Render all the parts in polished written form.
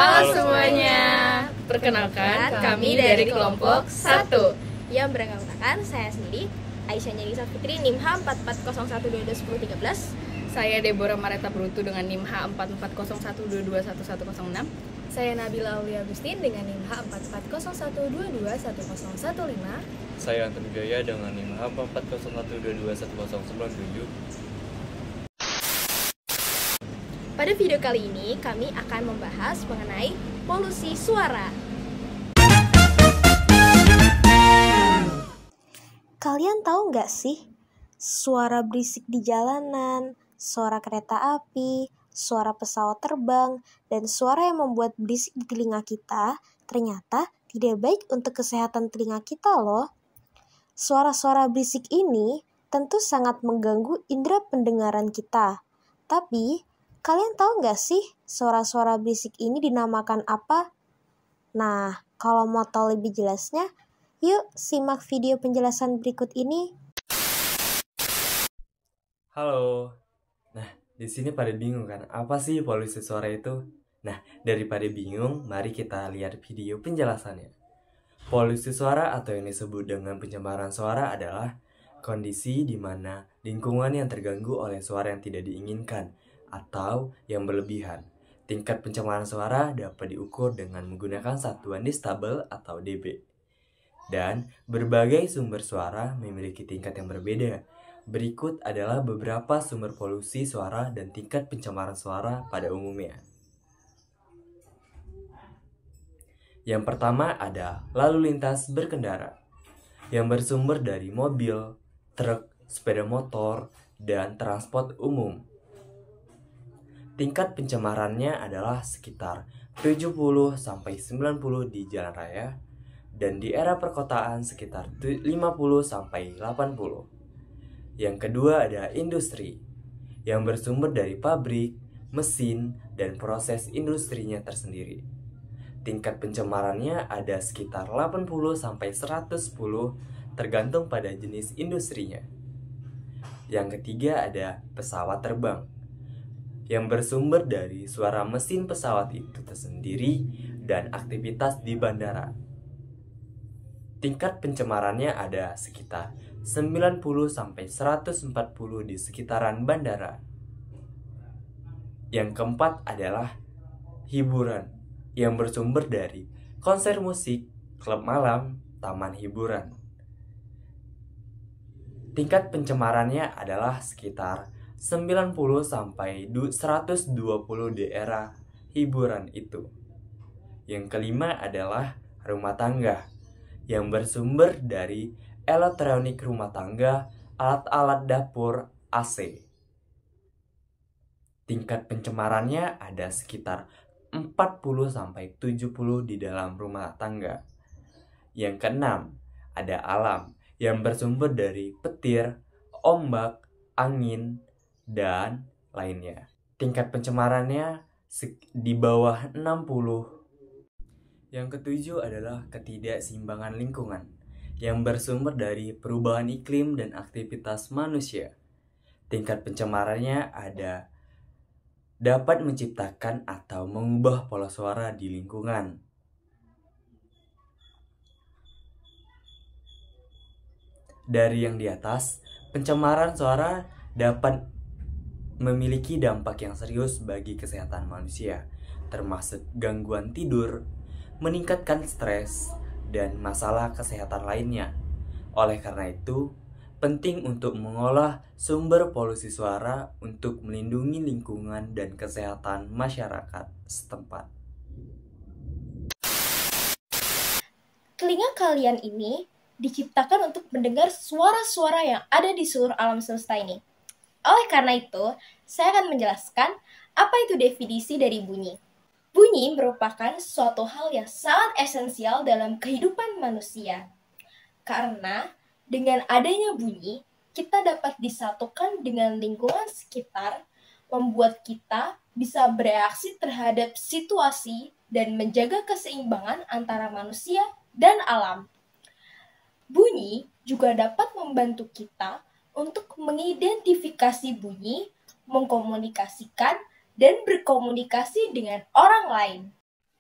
Halo semuanya, perkenalkan kami dari kelompok 1 yang beranggotakan saya sendiri, Aisyah Nyanisa Fitri, NIM H 4401221013. Saya Deborah Mareta Brutu dengan NIM H 4401221106. Saya Nabila Aulia Agustin dengan NIM H 4401221015. Saya Anton Jaya dengan NIM H 4401221097. Pada video kali ini kami akan membahas mengenai polusi suara. Kalian tahu nggak sih, suara berisik di jalanan, suara kereta api, suara pesawat terbang, dan suara yang membuat berisik di telinga kita ternyata tidak baik untuk kesehatan telinga kita loh. Suara-suara berisik ini tentu sangat mengganggu indera pendengaran kita. Tapi, kalian tahu nggak sih suara-suara berisik ini dinamakan apa? Nah, kalau mau tahu lebih jelasnya, yuk simak video penjelasan berikut ini. Halo. Nah, di sini pada bingung kan, apa sih polusi suara itu? Nah, daripada bingung, mari kita lihat video penjelasannya. Polusi suara atau yang disebut dengan pencemaran suara adalah kondisi di mana lingkungan yang terganggu oleh suara yang tidak diinginkan atau yang berlebihan. Tingkat pencemaran suara dapat diukur dengan menggunakan satuan destabel atau dB. Dan berbagai sumber suara memiliki tingkat yang berbeda. Berikut adalah beberapa sumber polusi suara dan tingkat pencemaran suara pada umumnya. Yang pertama ada lalu lintas berkendara, yang bersumber dari mobil, truk, sepeda motor, dan transport umum. Tingkat pencemarannya adalah sekitar 70-90 di jalan raya, dan di era perkotaan sekitar 50-80. Yang kedua ada industri, yang bersumber dari pabrik, mesin, dan proses industrinya tersendiri. Tingkat pencemarannya ada sekitar 80-110 tergantung pada jenis industrinya. Yang ketiga ada pesawat terbang, yang bersumber dari suara mesin pesawat itu tersendiri dan aktivitas di bandara. Tingkat pencemarannya ada sekitar 90-140 di sekitaran bandara. Yang keempat adalah hiburan, yang bersumber dari konser musik, klub malam, taman hiburan. Tingkat pencemarannya adalah sekitar 90-120 di era hiburan itu. Yang kelima adalah rumah tangga, yang bersumber dari elektronik rumah tangga, alat-alat dapur, AC. Tingkat pencemarannya ada sekitar 40-70 di dalam rumah tangga. Yang keenam ada alam, yang bersumber dari petir, ombak, angin, dan lainnya. Tingkat pencemarannya di bawah 60. Yang ketujuh adalah ketidakseimbangan lingkungan, yang bersumber dari perubahan iklim dan aktivitas manusia. Tingkat pencemarannya ada dapat menciptakan atau mengubah pola suara di lingkungan. Dari yang di atas, pencemaran suara dapat memiliki dampak yang serius bagi kesehatan manusia, termasuk gangguan tidur, meningkatkan stres, dan masalah kesehatan lainnya. Oleh karena itu, penting untuk mengolah sumber polusi suara untuk melindungi lingkungan dan kesehatan masyarakat setempat. Telinga kalian ini diciptakan untuk mendengar suara-suara yang ada di seluruh alam semesta ini. Oleh karena itu, saya akan menjelaskan apa itu definisi dari bunyi. Bunyi merupakan suatu hal yang sangat esensial dalam kehidupan manusia. Karena dengan adanya bunyi, kita dapat disatukan dengan lingkungan sekitar, membuat kita bisa bereaksi terhadap situasi dan menjaga keseimbangan antara manusia dan alam. Bunyi juga dapat membantu kita untuk mengidentifikasi bunyi, mengkomunikasikan, dan berkomunikasi dengan orang lain.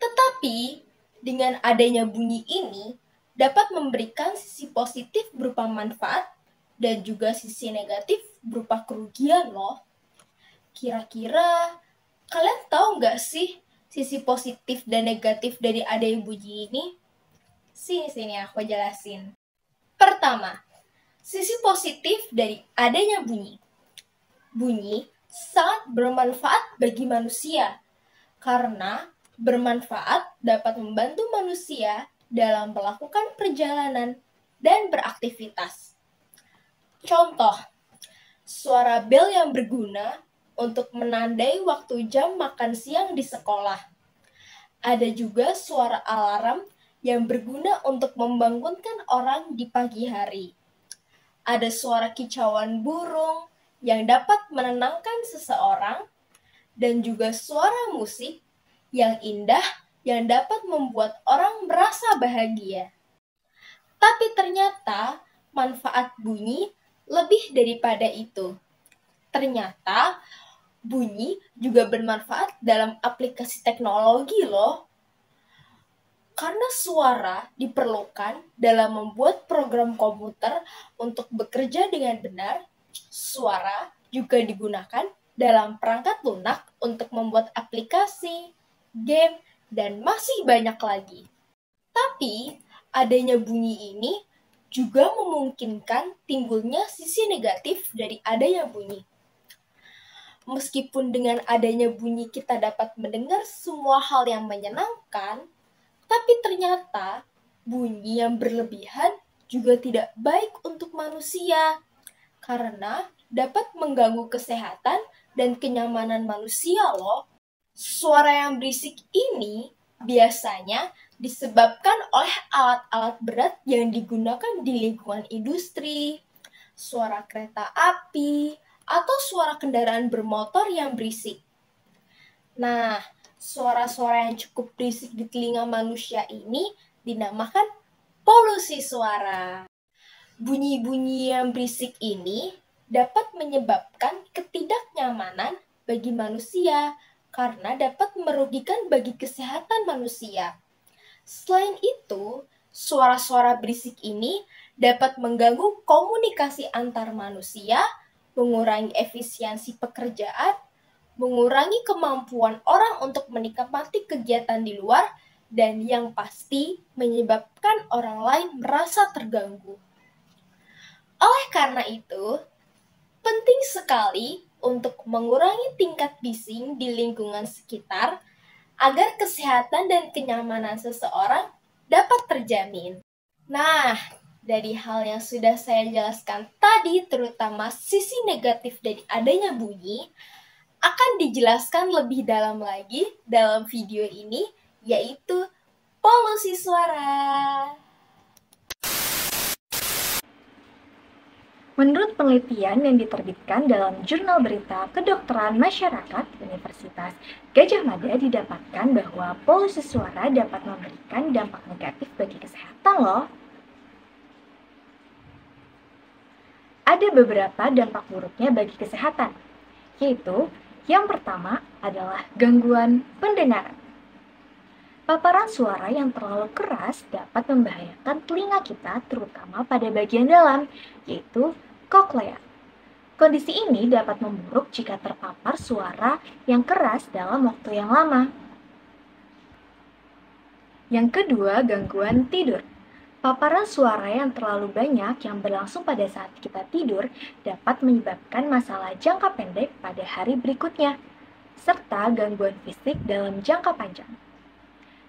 Tetapi, dengan adanya bunyi ini dapat memberikan sisi positif berupa manfaat dan juga sisi negatif berupa kerugian loh. Kira-kira kalian tahu nggak sih sisi positif dan negatif dari adanya bunyi ini? Sini aku jelasin. Pertama, sisi positif dari adanya bunyi. Bunyi sangat bermanfaat bagi manusia karena bermanfaat dapat membantu manusia dalam melakukan perjalanan dan beraktivitas. Contoh, suara bel yang berguna untuk menandai waktu jam makan siang di sekolah. Ada juga suara alarm yang berguna untuk membangunkan orang di pagi hari. Ada suara kicauan burung yang dapat menenangkan seseorang, dan juga suara musik yang indah yang dapat membuat orang merasa bahagia. Tapi ternyata manfaat bunyi lebih daripada itu. Ternyata bunyi juga bermanfaat dalam aplikasi teknologi loh. Karena suara diperlukan dalam membuat program komputer untuk bekerja dengan benar, suara juga digunakan dalam perangkat lunak untuk membuat aplikasi, game, dan masih banyak lagi. Tapi, adanya bunyi ini juga memungkinkan timbulnya sisi negatif dari adanya bunyi. Meskipun dengan adanya bunyi kita dapat mendengar semua hal yang menyenangkan, tapi ternyata bunyi yang berlebihan juga tidak baik untuk manusia, karena dapat mengganggu kesehatan dan kenyamanan manusia loh. Suara yang berisik ini biasanya disebabkan oleh alat-alat berat yang digunakan di lingkungan industri, suara kereta api, atau suara kendaraan bermotor yang berisik. Nah, suara-suara yang cukup berisik di telinga manusia ini dinamakan polusi suara. Bunyi-bunyi yang berisik ini dapat menyebabkan ketidaknyamanan bagi manusia karena dapat merugikan bagi kesehatan manusia. Selain itu, suara-suara berisik ini dapat mengganggu komunikasi antar manusia, mengurangi efisiensi pekerjaan, mengurangi kemampuan orang untuk menikmati kegiatan di luar, dan yang pasti menyebabkan orang lain merasa terganggu. Oleh karena itu, penting sekali untuk mengurangi tingkat bising di lingkungan sekitar agar kesehatan dan kenyamanan seseorang dapat terjamin. Nah, dari hal yang sudah saya jelaskan tadi, terutama sisi negatif dari adanya bunyi, akan dijelaskan lebih dalam lagi dalam video ini, yaitu polusi suara. Menurut penelitian yang diterbitkan dalam Jurnal Berita Kedokteran Masyarakat Universitas Gadjah Mada didapatkan bahwa polusi suara dapat memberikan dampak negatif bagi kesehatan loh. Ada beberapa dampak buruknya bagi kesehatan, yaitu yang pertama adalah gangguan pendengaran. Paparan suara yang terlalu keras dapat membahayakan telinga kita terutama pada bagian dalam, yaitu koklea. Kondisi ini dapat memburuk jika terpapar suara yang keras dalam waktu yang lama. Yang kedua, gangguan tidur. Paparan suara yang terlalu banyak yang berlangsung pada saat kita tidur dapat menyebabkan masalah jangka pendek pada hari berikutnya, serta gangguan fisik dalam jangka panjang.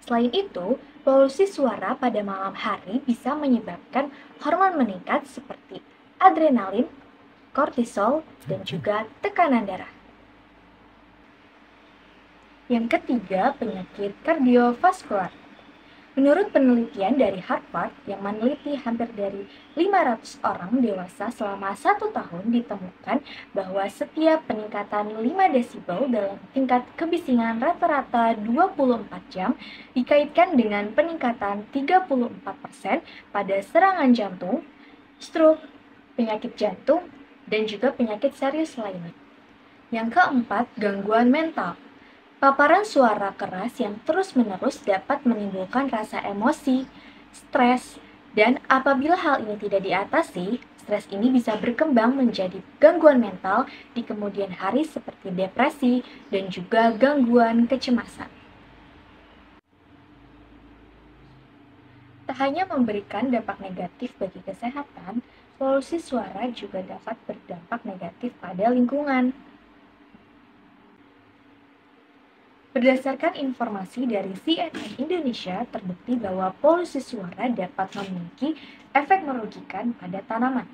Selain itu, polusi suara pada malam hari bisa menyebabkan hormon meningkat seperti adrenalin, kortisol, dan juga tekanan darah. Yang ketiga, penyakit kardiovaskular. Menurut penelitian dari Harvard yang meneliti hampir dari 500 orang dewasa selama 1 tahun, ditemukan bahwa setiap peningkatan 5 desibel dalam tingkat kebisingan rata-rata 24 jam dikaitkan dengan peningkatan 34% pada serangan jantung, stroke, penyakit jantung, dan juga penyakit serius lainnya. Yang keempat, gangguan mental. Paparan suara keras yang terus-menerus dapat menimbulkan rasa emosi, stres, dan apabila hal ini tidak diatasi, stres ini bisa berkembang menjadi gangguan mental di kemudian hari seperti depresi dan juga gangguan kecemasan. Tak hanya memberikan dampak negatif bagi kesehatan, polusi suara juga dapat berdampak negatif pada lingkungan. Berdasarkan informasi dari CNN Indonesia, terbukti bahwa polusi suara dapat memiliki efek merugikan pada tanaman.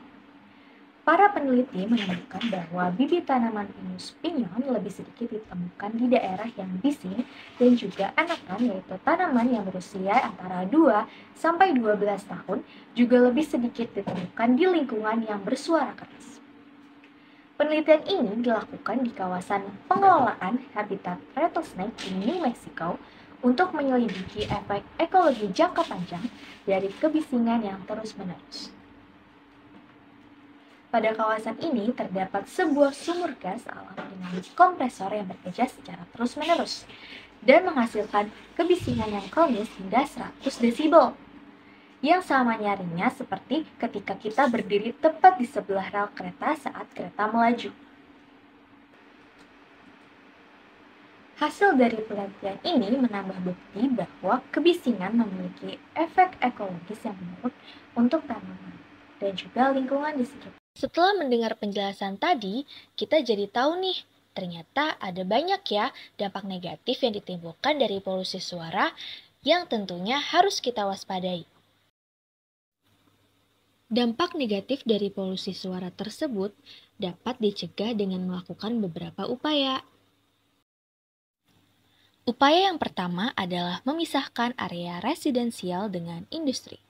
Para peneliti menemukan bahwa bibit tanaman pinus pinyon lebih sedikit ditemukan di daerah yang bising dan juga anakan, yaitu tanaman yang berusia antara 2-12 tahun, juga lebih sedikit ditemukan di lingkungan yang bersuara keras. Penelitian ini dilakukan di kawasan pengelolaan habitat rattlesnake di New Mexico untuk menyelidiki efek ekologi jangka panjang dari kebisingan yang terus-menerus. Pada kawasan ini terdapat sebuah sumur gas alam dengan kompresor yang bekerja secara terus-menerus dan menghasilkan kebisingan yang kronis hingga 100 desibel. Yang sama nyaringnya seperti ketika kita berdiri tepat di sebelah rel kereta saat kereta melaju. Hasil dari penelitian ini menambah bukti bahwa kebisingan memiliki efek ekologis yang buruk untuk tanaman dan juga lingkungan di sekitar. Setelah mendengar penjelasan tadi, kita jadi tahu nih, ternyata ada banyak ya dampak negatif yang ditimbulkan dari polusi suara yang tentunya harus kita waspadai. Dampak negatif dari polusi suara tersebut dapat dicegah dengan melakukan beberapa upaya. Upaya yang pertama adalah memisahkan area residensial dengan industri.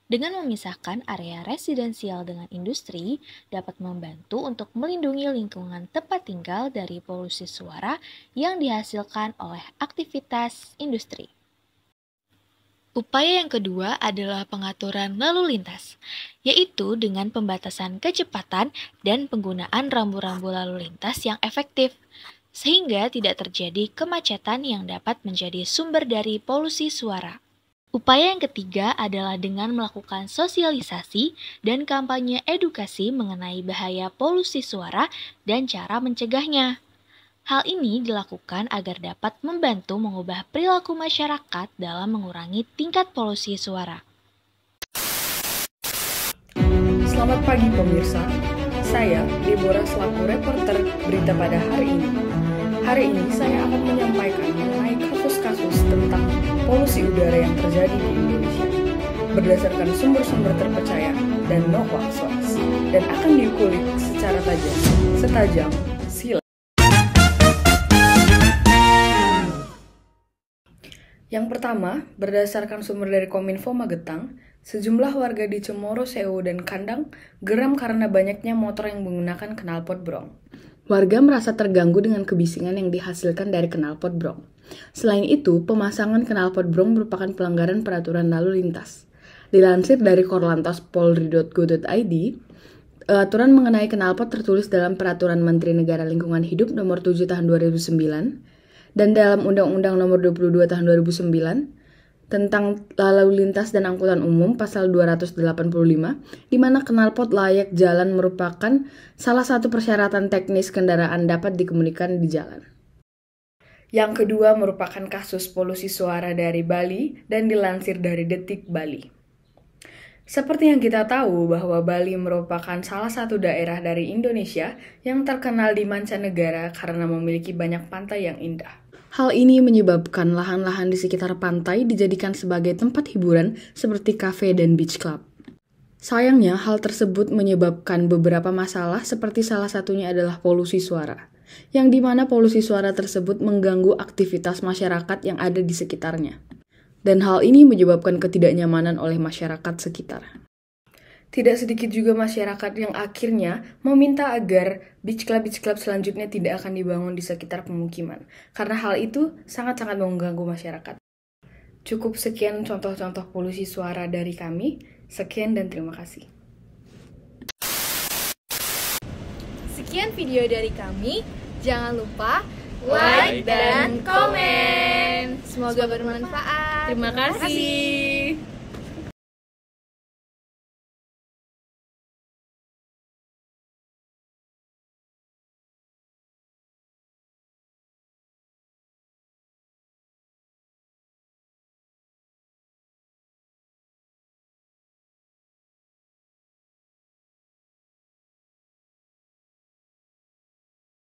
Dengan memisahkan area residensial dengan industri, dapat membantu untuk melindungi lingkungan tempat tinggal dari polusi suara yang dihasilkan oleh aktivitas industri. Upaya yang kedua adalah pengaturan lalu lintas, yaitu dengan pembatasan kecepatan dan penggunaan rambu-rambu lalu lintas yang efektif, sehingga tidak terjadi kemacetan yang dapat menjadi sumber dari polusi suara. Upaya yang ketiga adalah dengan melakukan sosialisasi dan kampanye edukasi mengenai bahaya polusi suara dan cara mencegahnya. Hal ini dilakukan agar dapat membantu mengubah perilaku masyarakat dalam mengurangi tingkat polusi suara. Selamat pagi pemirsa, saya Deborah selaku reporter berita pada hari ini. Hari ini saya akan menyampaikan mengenai kasus-kasus tentang polusi udara yang terjadi di Indonesia berdasarkan sumber-sumber terpercaya dan no hoax, dan akan diulik secara setajam silat. Yang pertama, berdasarkan sumber dari Kominfo Magetan, sejumlah warga di Cemoro, Sewu, dan Kandang geram karena banyaknya motor yang menggunakan knalpot brong. Warga merasa terganggu dengan kebisingan yang dihasilkan dari knalpot brong. Selain itu, pemasangan knalpot brong merupakan pelanggaran peraturan lalu lintas. Dilansir dari korlantas.polri.go.id, aturan mengenai knalpot tertulis dalam Peraturan Menteri Negara Lingkungan Hidup Nomor 7 Tahun 2009 dan dalam Undang-Undang Nomor 22 Tahun 2009 tentang lalu lintas dan angkutan umum pasal 285, di mana knalpot layak jalan merupakan salah satu persyaratan teknis kendaraan dapat dikemudikan di jalan. Yang kedua merupakan kasus polusi suara dari Bali dan dilansir dari Detik Bali. Seperti yang kita tahu bahwa Bali merupakan salah satu daerah dari Indonesia yang terkenal di mancanegara karena memiliki banyak pantai yang indah. Hal ini menyebabkan lahan-lahan di sekitar pantai dijadikan sebagai tempat hiburan seperti kafe dan beach club. Sayangnya, hal tersebut menyebabkan beberapa masalah seperti salah satunya adalah polusi suara, yang dimana polusi suara tersebut mengganggu aktivitas masyarakat yang ada di sekitarnya. Dan hal ini menyebabkan ketidaknyamanan oleh masyarakat sekitar. Tidak sedikit juga masyarakat yang akhirnya meminta agar beach club selanjutnya tidak akan dibangun di sekitar pemukiman, karena hal itu sangat-sangat mengganggu masyarakat. Cukup sekian contoh-contoh polusi suara dari kami. Sekian dan terima kasih. Sekian video dari kami. Jangan lupa like, dan komen. Semoga bermanfaat. Terima kasih.